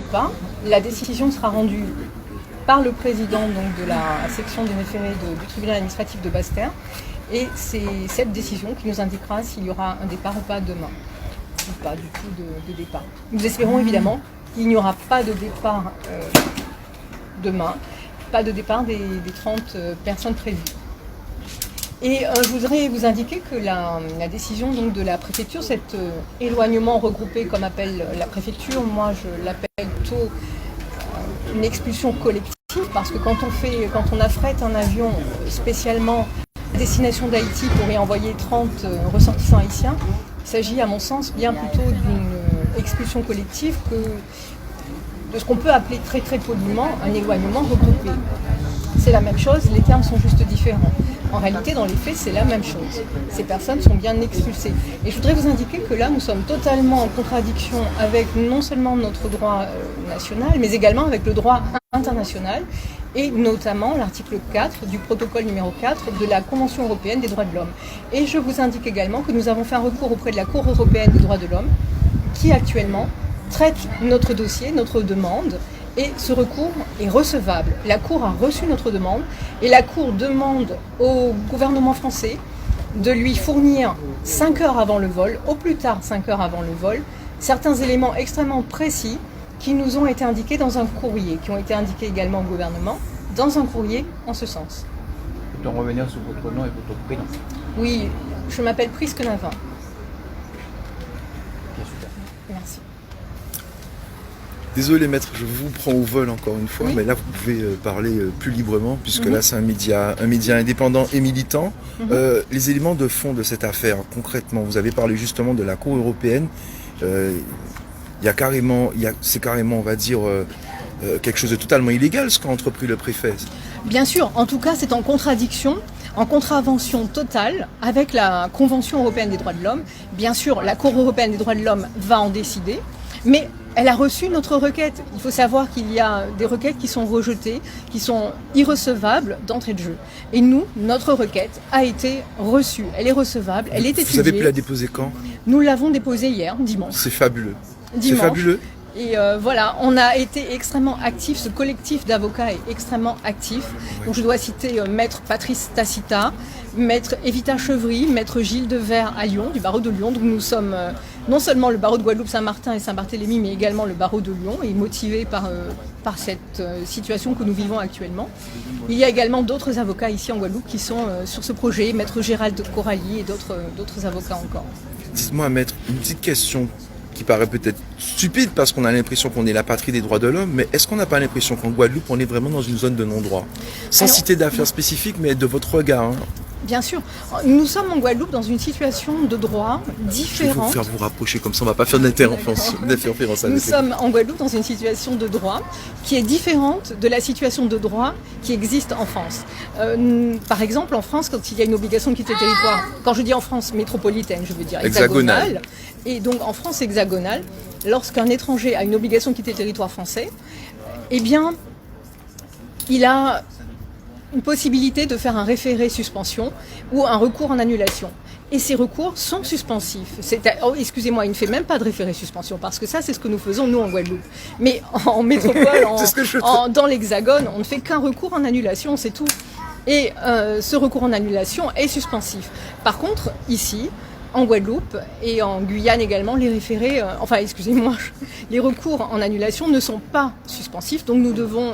départ. La décision sera rendue par le président donc, de la section des référés du tribunal administratif de Basse-Terre. Et c'est cette décision qui nous indiquera s'il y aura un départ ou pas demain. Ou pas du tout de départ. Nous espérons évidemment qu'il n'y aura pas de départ demain, pas de départ des 30 personnes prévues. Et je voudrais vous indiquer que la décision donc, de la préfecture, cet éloignement regroupé comme appelle la préfecture, moi je l'appelle plutôt une expulsion collective, parce que quand on affrète un avion spécialement à destination d'Haïti pour y envoyer 30 ressortissants haïtiens, il s'agit à mon sens bien plutôt d'une expulsion collective que de ce qu'on peut appeler très très poliment un éloignement regroupé. C'est la même chose, les termes sont juste différents. En réalité, dans les faits, c'est la même chose. Ces personnes sont bien expulsées. Et je voudrais vous indiquer que là, nous sommes totalement en contradiction avec non seulement notre droit national, mais également avec le droit international, et notamment l'article 4 du protocole numéro 4 de la Convention européenne des droits de l'homme. Et je vous indique également que nous avons fait un recours auprès de la Cour européenne des droits de l'homme, qui actuellement traite notre dossier, notre demande, et ce recours est recevable. La Cour a reçu notre demande et la Cour demande au gouvernement français de lui fournir 5 heures avant le vol, au plus tard 5 heures avant le vol, certains éléments extrêmement précis qui nous ont été indiqués dans un courrier, qui ont été indiqués également au gouvernement, dans un courrier en ce sens. Peut-on revenir sur votre nom et votre prénom? Oui, je m'appelle Prisque Navin. Bien, super. Merci. Désolé maître, je vous prends au vol encore une fois, Oui. mais là vous pouvez parler plus librement, puisque là c'est un média indépendant et militant. Les éléments de fond de cette affaire, concrètement, vous avez parlé justement de la Cour européenne. C'est carrément, on va dire, quelque chose de totalement illégal ce qu'a entrepris le préfet. Bien sûr, en tout cas, c'est en contradiction, en contravention totale avec la Convention européenne des droits de l'homme. Bien sûr, la Cour européenne des droits de l'homme va en décider, mais elle a reçu notre requête. Il faut savoir qu'il y a des requêtes qui sont rejetées, qui sont irrecevables d'entrée de jeu. Et nous, notre requête a été reçue. Elle est recevable, elle est étudiée. Vous avez pu la déposer quand? Nous l'avons déposée hier, dimanche. C'est fabuleux. Dimanche. C'est fabuleux. Et voilà, on a été extrêmement actifs, ce collectif d'avocats est extrêmement actif. Donc je dois citer maître Patrice Tacita, maître Evita Chevry, maître Gilles Devers à Lyon, du barreau de Lyon. Donc nous sommes non seulement le barreau de Guadeloupe, Saint-Martin et Saint-Barthélemy, mais également le barreau de Lyon, et motivés par cette situation que nous vivons actuellement. Il y a également d'autres avocats ici en Guadeloupe qui sont sur ce projet, maître Gérald Coralli et d'autres avocats encore. Dites-moi maître, une petite question qui paraît peut-être stupide parce qu'on a l'impression qu'on est la patrie des droits de l'homme, mais est-ce qu'on n'a pas l'impression qu'en Guadeloupe, on est vraiment dans une zone de non-droit? Sans citer d'affaires spécifiques, mais de votre regard. Hein. Bien sûr. Nous sommes en Guadeloupe dans une situation de droit différente. Je vais vous faire vous rapprocher comme ça, on ne va pas faire d'interférence. Nous sommes en Guadeloupe dans une situation de droit qui est différente de la situation de droit qui existe en France. Par exemple, en France, quand il y a une obligation de quitter le territoire, quand je dis en France métropolitaine, je veux dire hexagonale, et donc en France hexagonale, lorsqu'un étranger a une obligation de quitter le territoire français, eh bien, il a une possibilité de faire un référé suspension ou un recours en annulation. Et ces recours sont suspensifs. Excusez-moi, il ne fait même pas de référé suspension, parce que ça, c'est ce que nous faisons, nous, en Guadeloupe. Mais en métropole, dans l'Hexagone, on ne fait qu'un recours en annulation, c'est tout. Et ce recours en annulation est suspensif. Par contre, ici, en Guadeloupe et en Guyane également, les référés, les recours en annulation ne sont pas suspensifs, donc nous devons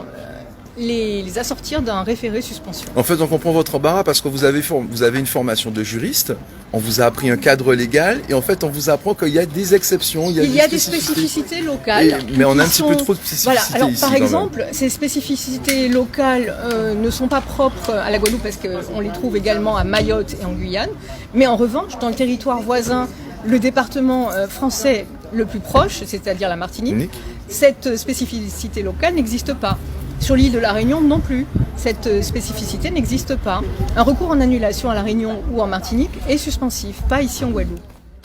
les assortir d'un référé suspension. En fait, on comprend votre embarras parce que vous avez une formation de juriste, on vous a appris un cadre légal et en fait, on vous apprend qu'il y a des exceptions, il y a des spécificités locales. Mais on a un petit peu trop de spécificités alors, ici. Par exemple, ces spécificités locales ne sont pas propres à la Guadeloupe parce qu'on les trouve également à Mayotte et en Guyane. Mais en revanche, dans le territoire voisin, le département français le plus proche, c'est-à-dire la Martinique, cette spécificité locale n'existe pas. Sur l'île de la Réunion non plus, cette spécificité n'existe pas. Un recours en annulation à la Réunion ou en Martinique est suspensif, pas ici en Guadeloupe.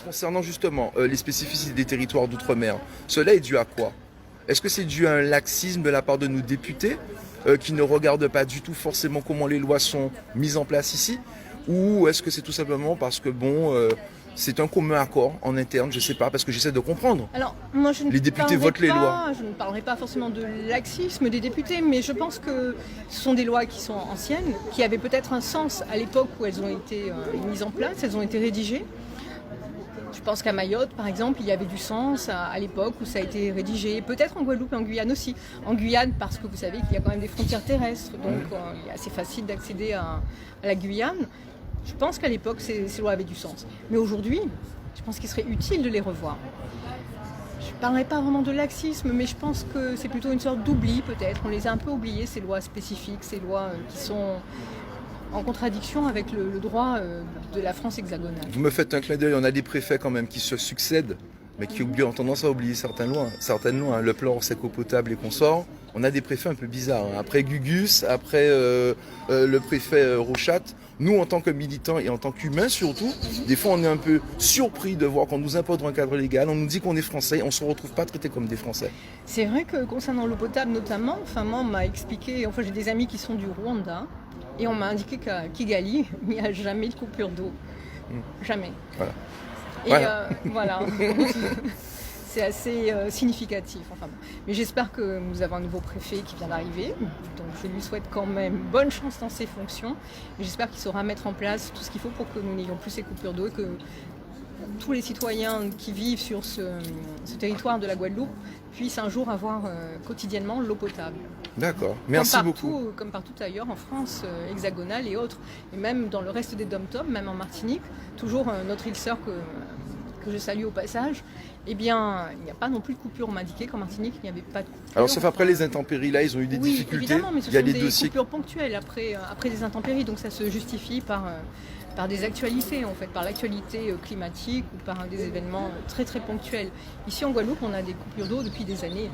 Concernant justement les spécificités des territoires d'outre-mer, cela est dû à quoi? Est-ce que c'est dû à un laxisme de la part de nos députés qui ne regardent pas du tout forcément comment les lois sont mises en place ici? Ou est-ce que c'est tout simplement parce que c'est un commun accord en interne, je sais pas, parce que j'essaie de comprendre. Alors, moi, Les députés votent les lois. Je ne parlerai pas forcément de laxisme des députés, mais je pense que ce sont des lois qui sont anciennes, qui avaient peut-être un sens à l'époque où elles ont été mises en place, elles ont été rédigées. Je pense qu'à Mayotte, par exemple, il y avait du sens à l'époque où ça a été rédigé. Peut-être en Guadeloupe et en Guyane aussi. En Guyane, parce que vous savez qu'il y a quand même des frontières terrestres, donc il est assez facile d'accéder à la Guyane. Je pense qu'à l'époque, ces lois avaient du sens. Mais aujourd'hui, je pense qu'il serait utile de les revoir. Je ne parlerai pas vraiment de laxisme, mais je pense que c'est plutôt une sorte d'oubli peut-être. On les a un peu oubliées, ces lois spécifiques, ces lois qui sont en contradiction avec le droit de la France hexagonale. Vous me faites un clin d'œil, on a des préfets quand même qui se succèdent, mais qui ont tendance à oublier certaines lois, le plan sec eau potable et consorts. On a des préfets un peu bizarres. Après Gugus, après le préfet Rochat, nous en tant que militants et en tant qu'humains surtout, des fois on est un peu surpris de voir qu'on nous impose un cadre légal, on nous dit qu'on est français, on ne se retrouve pas traités comme des Français. C'est vrai que concernant l'eau potable notamment, moi on m'a expliqué, j'ai des amis qui sont du Rwanda, et on m'a indiqué qu'à Kigali, il n'y a jamais de coupure d'eau. Jamais. Voilà. Et voilà. C'est assez significatif. Mais j'espère que nous avons un nouveau préfet qui vient d'arriver. Donc je lui souhaite quand même bonne chance dans ses fonctions. Et j'espère qu'il saura mettre en place tout ce qu'il faut pour que nous n'ayons plus ces coupures d'eau et que tous les citoyens qui vivent sur ce territoire de la Guadeloupe puissent un jour avoir quotidiennement l'eau potable. D'accord, merci beaucoup. Comme partout ailleurs en France, hexagonale et autres. Et même dans le reste des dom-toms, même en Martinique, toujours notre île sœur que je salue au passage, eh bien, il n'y a pas non plus de coupure. On m'a indiqué qu'en Martinique, il n'y avait pas de coupure. Alors, sauf après les intempéries, là, ils ont eu des difficultés. Évidemment, mais ce il y a sont des des dossiers coupures ponctuelles après des intempéries. Donc ça se justifie par des actualités, en fait, par l'actualité climatique ou par des événements très très ponctuels. Ici en Guadeloupe, on a des coupures d'eau depuis des années.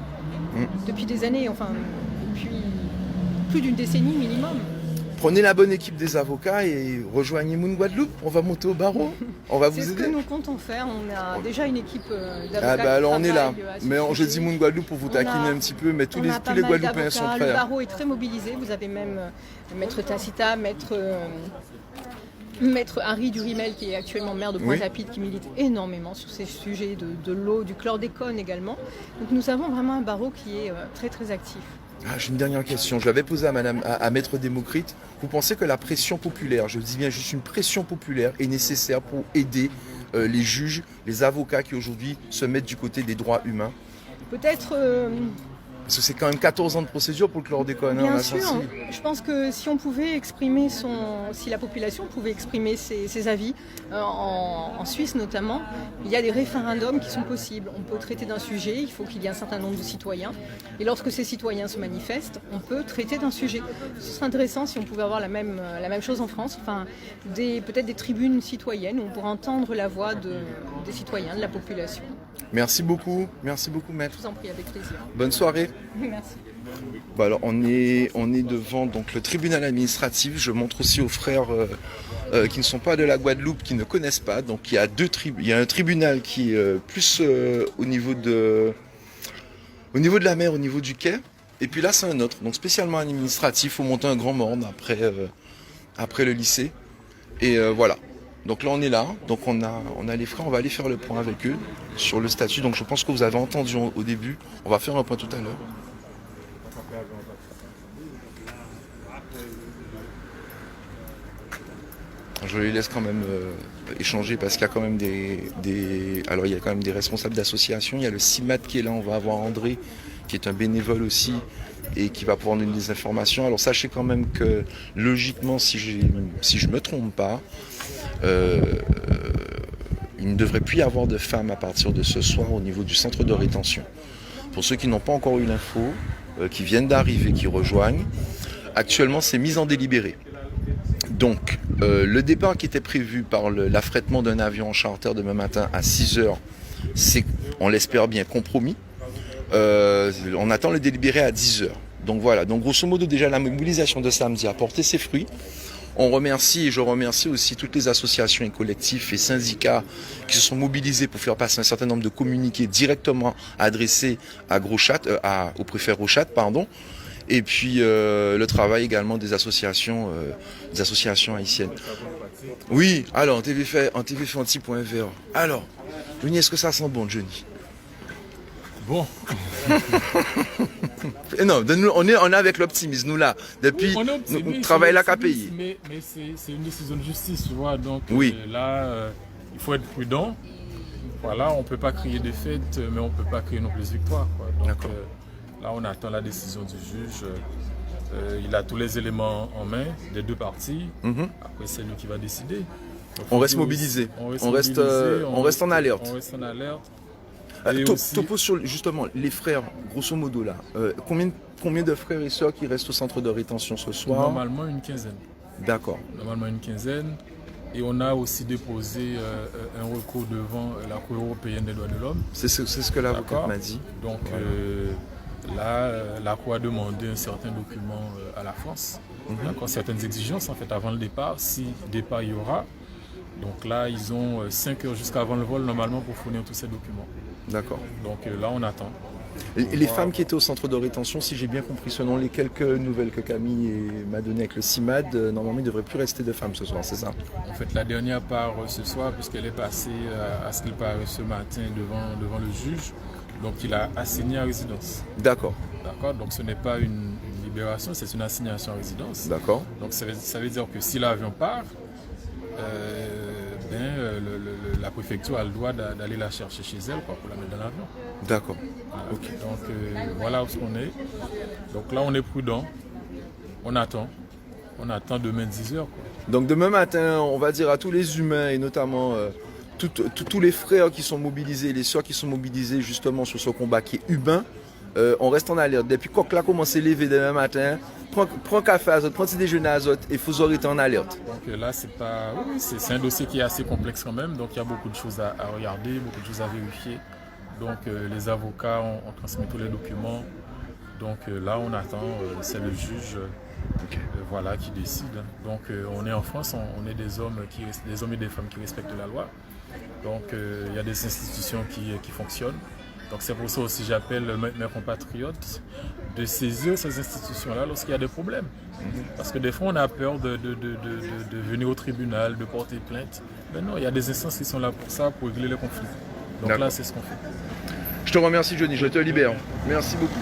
Depuis des années, depuis plus d'une décennie minimum. Prenez la bonne équipe des avocats et rejoignez Moon Guadeloupe. On va monter au barreau. On va vous aider. C'est ce que nous comptons faire. On a déjà une équipe d'avocats. Ah bah alors on est là. Mais je dis dis Moon Guadeloupe pour vous taquiner un petit peu, mais tous les Guadeloupéens sont prêts. Le barreau est très mobilisé. Vous avez même Maître Tacita, Maître Harry Durimel, qui est actuellement maire de Pointe-à-Pitre, qui milite énormément sur ces sujets de l'eau, du chlordécone également. Donc nous avons vraiment un barreau qui est très très actif. J'ai une dernière question. Je l'avais posée à Maître Démocrite. Vous pensez que la pression populaire, je dis bien juste une pression populaire, est nécessaire pour aider les juges, les avocats qui aujourd'hui se mettent du côté des droits humains? Peut-être... Parce que c'est quand même 14 ans de procédure pour le chlordécone. Bien sûr, je pense que si on pouvait exprimer si la population pouvait exprimer ses avis, en Suisse notamment, il y a des référendums qui sont possibles. On peut traiter d'un sujet, il faut qu'il y ait un certain nombre de citoyens. Et lorsque ces citoyens se manifestent, on peut traiter d'un sujet. Ce serait intéressant si on pouvait avoir la même chose en France, peut-être des tribunes citoyennes où on pourrait entendre la voix des citoyens, de la population. Merci beaucoup, maître. Je vous en prie, avec plaisir. Bonne soirée. Merci. Alors on est devant donc le tribunal administratif. Je montre aussi aux frères qui ne sont pas de la Guadeloupe, qui ne connaissent pas. Donc il y a un tribunal qui est plus au niveau de la mer, au niveau du quai. Et puis là c'est un autre, donc spécialement administratif. Il faut monter un grand morne après le lycée. Et voilà. Donc là on est là, donc on a les frères, on va aller faire le point avec eux sur le statut. Donc je pense que vous avez entendu au début, on va faire un point tout à l'heure. Je les laisse quand même échanger parce qu'il y a quand même alors il y a quand même des responsables d'associations. Il y a le CIMAT qui est là, on va avoir André qui est un bénévole aussi et qui va pouvoir donner des informations. Alors sachez quand même que logiquement, si je me trompe pas, il ne devrait plus y avoir de femmes à partir de ce soir au niveau du centre de rétention. Pour ceux qui n'ont pas encore eu l'info, qui viennent d'arriver, qui rejoignent, actuellement c'est mis en délibéré. Donc le départ qui était prévu par l'affrètement d'un avion en charter demain matin à 6h, c'est, on l'espère bien, compromis. On attend le délibéré à 10h. Donc voilà, donc grosso modo déjà la mobilisation de samedi a porté ses fruits. On remercie et je remercie aussi toutes les associations et collectifs et syndicats qui se sont mobilisés pour faire passer un certain nombre de communiqués directement adressés à au préfet Rochat, et puis le travail également des associations haïtiennes. Oui, alors en TV fait anti.fr. Alors, Johnny, est-ce que ça sent bon, Johnny? Bon, Non, on est avec l'optimisme, nous là. Depuis, on est on optimiste, travaille la optimiste, KPI. mais c'est une décision de justice, tu vois. Donc Oui. là, il faut être prudent. Voilà, on ne peut pas crier défaite, mais on ne peut pas crier non plus victoire, quoi. Donc D'accord. là, on attend la décision du juge. Il a tous les éléments en main des deux parties. Après, c'est lui qui va décider. Donc, On reste faut mobilisé. On reste On reste, mobilisé, on reste en alerte. On reste en alerte. Et aussi- Topo sur justement les frères, grosso modo là. Combien de frères et sœurs qui restent au centre de rétention ce soir? Normalement, une quinzaine. D'accord. Normalement, une quinzaine. Et on a aussi déposé un recours devant la Cour européenne des droits de l'homme. C'est ce que l'avocat D'accord. m'a dit. Donc là, la Cour a demandé un certain document à la France, d'accord, certaines exigences en fait avant le départ, si départ il y aura. Donc là, ils ont 5 heures jusqu'avant le vol normalement pour fournir tous ces documents. D'accord. Donc là, on attend. Les femmes qui étaient au centre de rétention, si j'ai bien compris, selon les quelques nouvelles que Camille m'a données avec le CIMAD, normalement il ne devrait plus rester de femmes ce soir, c'est ça? En fait, la dernière part ce soir, puisqu'elle est passée à ce qu'il paraît ce matin devant le juge, donc il a assigné à résidence. D'accord. D'accord. Donc ce n'est pas une libération, c'est une assignation à résidence. D'accord. Donc ça veut dire que si l'avion part, la préfecture a le droit d'aller la chercher chez elle quoi, pour la mettre dans l'avion. D'accord. Voilà. Ok. Donc voilà où on est. Donc là on est prudent, on attend demain 10h. Quoi. Donc demain matin, on va dire à tous les humains et notamment tous les frères qui sont mobilisés, les sœurs qui sont mobilisés justement sur ce combat qui est humain, on reste en alerte. Depuis qu'on a commencé à lever demain matin, prends café à Azot, prends petit déjeuner à Azot et il faut arrêter en alerte. Donc là c'est un dossier qui est assez complexe quand même, donc il y a beaucoup de choses à regarder, beaucoup de choses à vérifier. Donc les avocats ont transmis tous les documents. Donc là on attend, c'est le juge voilà, qui décide. Donc on est en France, on est des hommes et des femmes qui respectent la loi. Donc il y a des institutions qui fonctionnent. Donc c'est pour ça aussi j'appelle mes compatriotes de saisir ces institutions-là lorsqu'il y a des problèmes. Parce que des fois on a peur de venir au tribunal, de porter plainte. Mais non, il y a des instances qui sont là pour ça, pour régler les conflits. Donc là c'est ce qu'on fait. Je te remercie Johnny, je te libère. Merci beaucoup.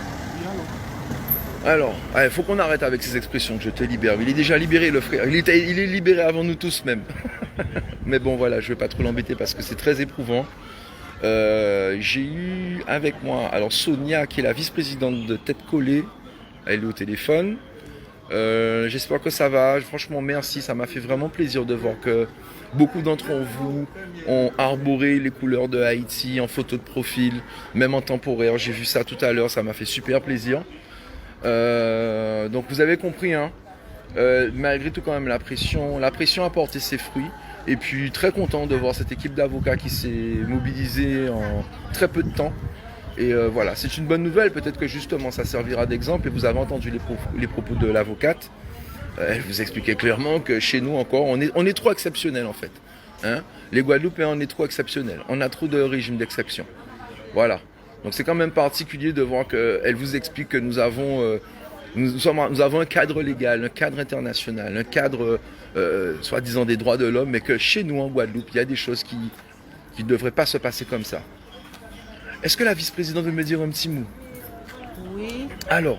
Alors, il faut qu'on arrête avec ces expressions, je te libère. Il est déjà libéré le frère, il est libéré avant nous tous même. Mais bon voilà, je ne vais pas trop l'embêter parce que c'est très éprouvant. J'ai eu avec moi alors Sonia qui est la vice-présidente de Tête Collée, elle est au téléphone. J'espère que ça va, franchement merci, ça m'a fait vraiment plaisir de voir que beaucoup d'entre vous ont arboré les couleurs de Haïti en photo de profil, même en temporaire, j'ai vu ça tout à l'heure, ça m'a fait super plaisir. Donc vous avez compris, hein, malgré tout quand même la pression a porté ses fruits. Et puis très content de voir cette équipe d'avocats qui s'est mobilisée en très peu de temps. Et voilà, c'est une bonne nouvelle, peut-être que justement ça servira d'exemple. Et vous avez entendu les propos de l'avocate. Elle vous expliquait clairement que chez nous encore, on est trop exceptionnel en fait. Hein, les Guadeloupéens, on est trop exceptionnels. On a trop de régimes d'exception. Voilà. Donc c'est quand même particulier de voir qu'elle vous explique que nous avons un cadre légal, un cadre international, un cadre soi-disant des droits de l'homme, mais que chez nous en Guadeloupe, il y a des choses qui ne devraient pas se passer comme ça. Est-ce que la vice-présidente veut me dire un petit mot? Oui. Alors,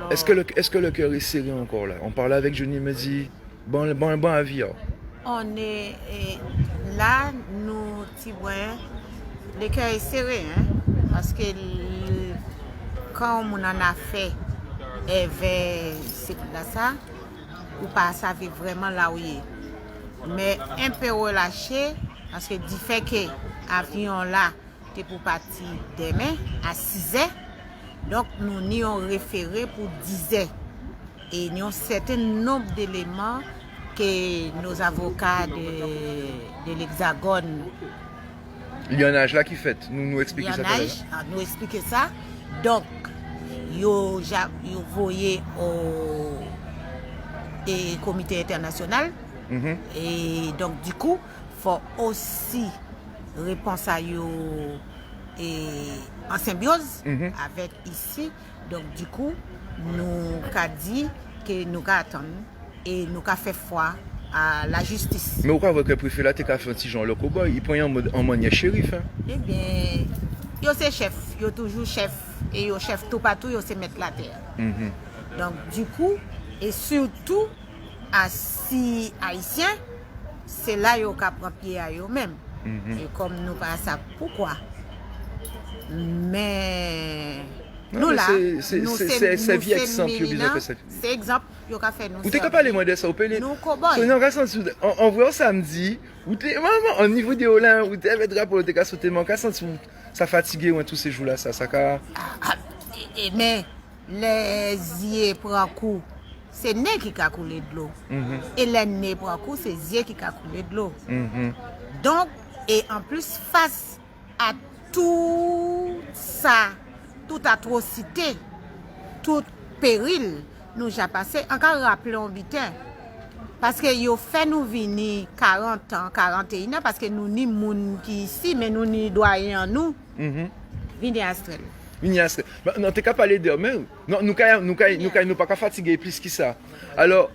est-ce que le cœur est serré encore là? On parlait avec Johnny, il me dit, bon avis. On est là, nous, le cœur est serré, hein, parce que quand on en a fait, c'est ça, ou pas savez vraiment là où il est. Mais un peu relâché, parce que du fait que l'avion là, était pour partir demain à 6h, donc nous n'y avons référé pour 10h. Et nous avons un certain nombre d'éléments que nos avocats de l'Hexagone. Il y a un âge là qui fait, nous expliquer ça. Nous expliquer ça. Donc, vous voyez au comité international. Et donc, du coup, il faut aussi répondre à en symbiose avec ici. Donc du coup, nous avons dit que nous allons attendre et nous allons faire foi à la justice. Mais pourquoi votre préfet là, tu as fait un petit genre le cowboy, il prend en manière shérif. Hein? Eh bien, yo c'est chef, yo toujours chef, et yo chef tout partout, yo c'est mettre la terre. Donc du coup, et surtout, si haïtiens, c'est là yo ka prend pied à eux même. Et comme nous pas ça, pourquoi? Mais nous là, c'est vie exemple, c'est exemple, yo ka fait nous. Ou t'es capable de demander ça au pays? Nous cowboy. En voyant samedi, ou t'es maman au niveau des Olins, ou t'es avec drapeau, t'es qu'à sauter, mais qu'à sentir ça fatigué ou tous ces jours-là, ça qu'à. Mais les yeux prend coup, c'est nez qui a coulé de l'eau. Et les nez prend coup, c'est yeux qui a coulé de l'eau. Donc, et en plus, face à tout ça, toute atrocité, tout péril, nous avons passé, encore rappelons bien, parce que yo fait nous venir 40 ans, 41 ans, parce que nous ni moun qui ici, mais nous ni doyens nous, venir à Astrel. Non, t'es capable de dire, mais non, nous ne pas fatiguer plus que ça. Alors,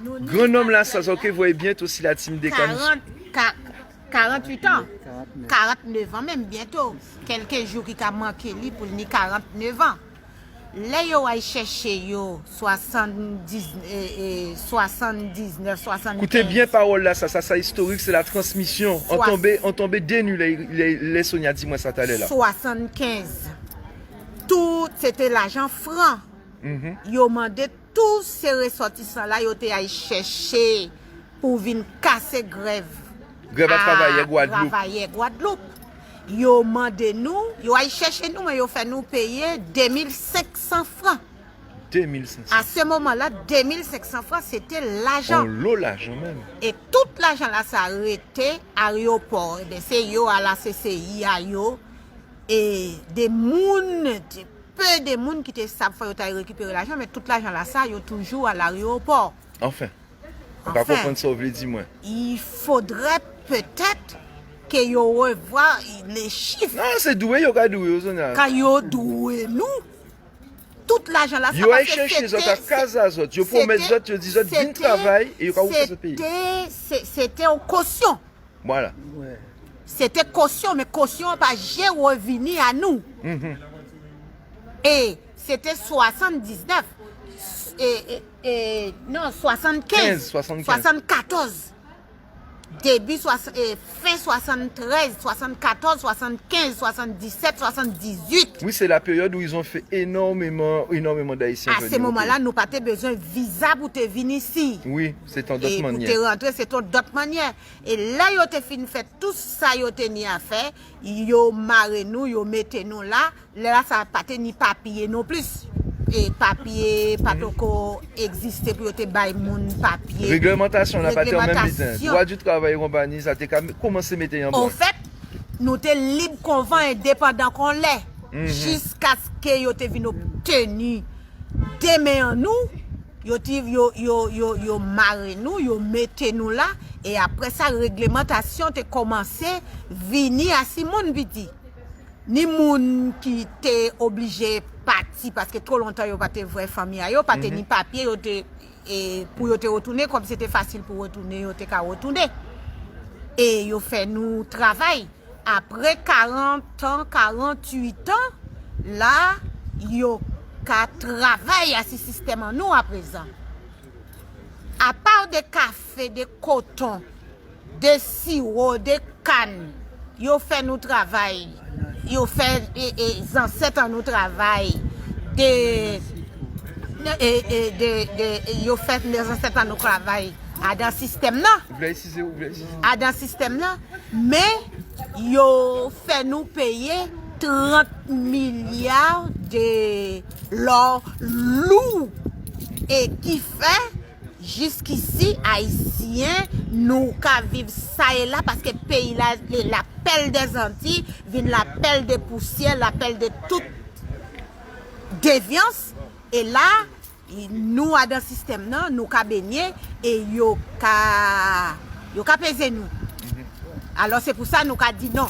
grand homme là, ça, ok, vous voyez bien aussi la team des 48 ans, 49 ans même bientôt. Quelques jours qui a manqué lui pour ni 49 ans. Là, yo a cherché yo 79, 75. Écoutez bien parole là, ça historique, c'est la transmission. On tombait dénu les Sonia, dis-moi ça t'allait là. 75. Tout c'était l'argent franc. Yo mandé tous ces ressortissants là, yo te a cherché pour venir casser grève. Grève à travailler Guadeloupe. Yo mandé nous, yo a cherché nous, mais yo fait nous payer 2500 francs. 2500. À ce moment-là, 2500 francs, c'était l'argent. L'argent même. Et tout l'argent là, ça a arrêté à l'aéroport. C'est yo à la CCI, à yo. Et des mouns, peu de moun qui te savent faire récupérer l'argent, mais tout l'argent là, ça, yo toujours à l'aéroport. Enfin. On va comprendre ça, vous dis-moi. Il faudrait peut-être que yo revoie les chiffres. Non, c'est doué, yo ka doué, quand yo doué nous, tout l'argent là, ça yo a cherché ça à casa zot, yo promet zot, yo dit zot bien travail et yo ka ouvrir ce pays. C'était en caution. Voilà. C'était caution, mais caution pas j'ai revenu à nous. Et c'était 79. Non, 75. 74. Début, fin 73, 74, 75, 77, 78. Oui, c'est la période où ils ont fait énormément d'Haïtiens. À ce moment-là, nous n'avons pas besoin de visa pour te venir ici. Oui, c'est en d'autres manières. Et pour te rentrer, c'est en d'autres manières. Et là, ils ont fini fait tout ça, ils ont tenu à faire. Ils ont marré nous, ils ont mis nous là. Là, ça n'a pas ni papier non plus. Et papier, pas encore existé pour te bailler mon papier. Réglementation, on n'a pas en même temps. Droit du travail, compagnie, ça a commencé à mettre en place. En fait, nous sommes libres, convents, indépendants qu'on l'est. Jusqu'à ce que nous te obtenir des mains en nous, yo marré nous, yo mettez nous là. Et après ça, réglementation te commencé à venir à Simon Biti. Ni moun qui t'est obligé partir parce que trop longtemps yo pas te vraie famille yo pas ni papier yo te et pour yo te retourner comme c'était facile pour retourner yo te ka retourner et yo fait nous travail après 40 ans 48 ans là yo ka travail à ce système en nous à présent à part de café de coton de sirop de canne yo fait nous travail. Yo fait les ancêtres en nous travail yo fait les ancêtres en nous travail à dans système là à dans système là mais yo fait nous payer 30 milliards de l'or lourd et qui fait jusqu'ici, Haïtiens, nous qu'à vivre ça et là parce que le pays là, la pelle des Antilles, vient la pelle de poussière, la pelle de toute déviance. Et là, nous, dans le système, là, nous qu'à baigner et yo qu'à peser nous. Alors c'est pour ça nous qu'à dit non.